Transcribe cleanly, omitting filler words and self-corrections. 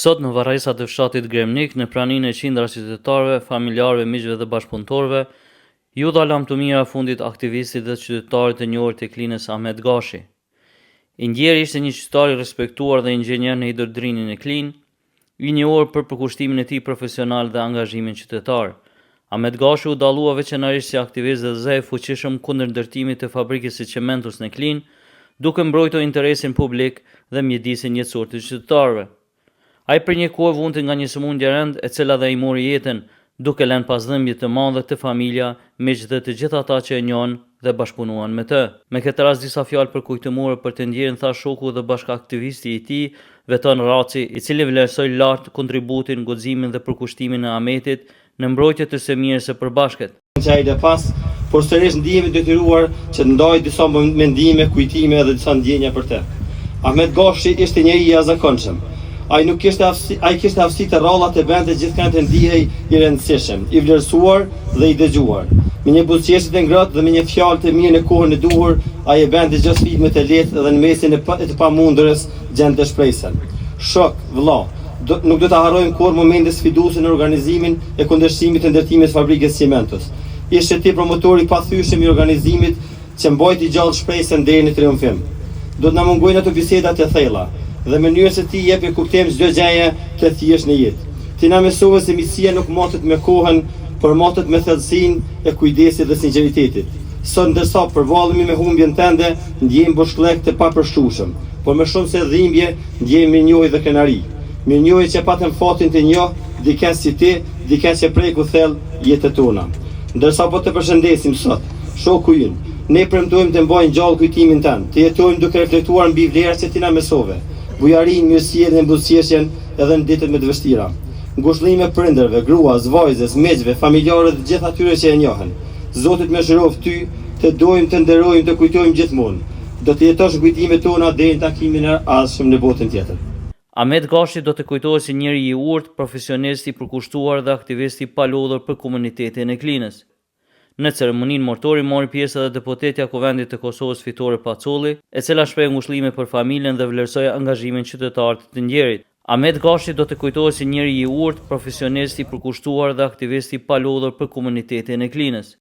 Sot në varrezat e fshatit Gremnik, në praninë e qindra qytetarëve, familjarëve, miqve dhe bashkëpunëtorëve, ju dha lam të mira fundit aktivistit dhe qytetarit të njohur të Klinës Ahmet Gashi. Indjeri ishte një qytetar i respektuar dhe inxhinier në hidrodrinin e Klinë, i njohur për përkushtimin e tij profesional dhe angazhimin qytetar. Ahmet Gashi u dallua veçanërisht si aktivist dhe zë i fuqishëm kundër ndërtimit të fabrikës së çementos në Klinë, duke mbrojtur interesin publik dhe mjedisin jetësor të qytetarëve. Ai për një kohë vunti nga një sëmundje rënd e cila dhe i mori jetën, duke lënë pasdhëmbje të madhe të familja, miq dhe të gjithë ata që e njohën dhe bashkëpunuan me të. Me këtë rast disa fjalë përkujtimore për të ndjerin tha shoku dhe bashkëaktivisti i tij, Veton Raci, i cili vlerësoi lart kontributin, guximin dhe përkushtimin e Ahmetit në mbrojtje të së mirës së përbashkët. Por sërish ndihemi detyruar që të ndaj disa mendime, kujtime dhe disa ndjenja për të. Ahmet Gashi ishte njeri i jashtëzakonshëm. Ai kishte aftësi të rralla të bënte gjithkund të ndihej i rëndësishëm, i vlerësuar dhe i dëgjuar. Me një buzëqeshje të ngrohtë dhe me një fjalë të mirë në kohën e duhur, ai e bënte çdo sfidë të lehtë dhe në mesin e të pamundurës gjente shpresën. Shok, vëlla, nuk do ta harrojmë kurrë momentin sfiduese në organizimin e kundërshtimit të ndërtimit të fabrikës Cementos. Ishte ti promotori pathyeshëm i organizimit që mbajti gjallë shpresën deri në triumfim. Do të na mungojnë ato bisedat e thella dhe mënyrën se ti jepi kuptim çdo gjëje të thjeshtë në jetë. Ti na mësove se miqësia nuk matet me kohën, por matet me thellësinë e kujdesit dhe sinqeritetit. Sot ndërsa përballemi me humbjen tënde, ndjejmë boshllëk të papërshtueshëm, por më shumë se dhimbje, ndjejmë mirënjohje dhe kënaqëri. Mirënjohje që patëm fatin të njoh dikën si ti, dikën që preku thellë jetën tona. Ndërsa po të përshëndesim sot, shoku ynë, ne premtojmë të mbajmë gjallë kujtimin tënd, të jetojmë duke reflektuar mbi vlerat që ti na mësove, bujarinë, mirësjelljen dhe buzëqeshjen edhe në ditët më të vështira. Ngushëllime prindërve, gruas, vajzës, miqve, familjarëve dhe gjithë atyre që e njohën. Zoti të më shërof ty, të dojmë, të nderojmë, të kujtojmë gjithmonë. Do të jetosh në kujtimet tona deri në takimin e ardhshëm në botën tjetër. Ahmet Gashi do të kujtohet si njeri i urtë, profesionist i përkushtuar dhe aktivist i palodhur për komunitetin e Klinës. Në ceremoninë martore mori pjesë edhe deputetja Kuvendit të Kosovës Fitore Pacolli, e cila shpreh ngushëllime për familjen dhe vlerësoi angazhimin qytetar të ndjerit. Ahmet Gashi do të kujtohet si njeri i urtë, profesionist i përkushtuar dhe aktivist i palodhur për komunitetin e Klinës.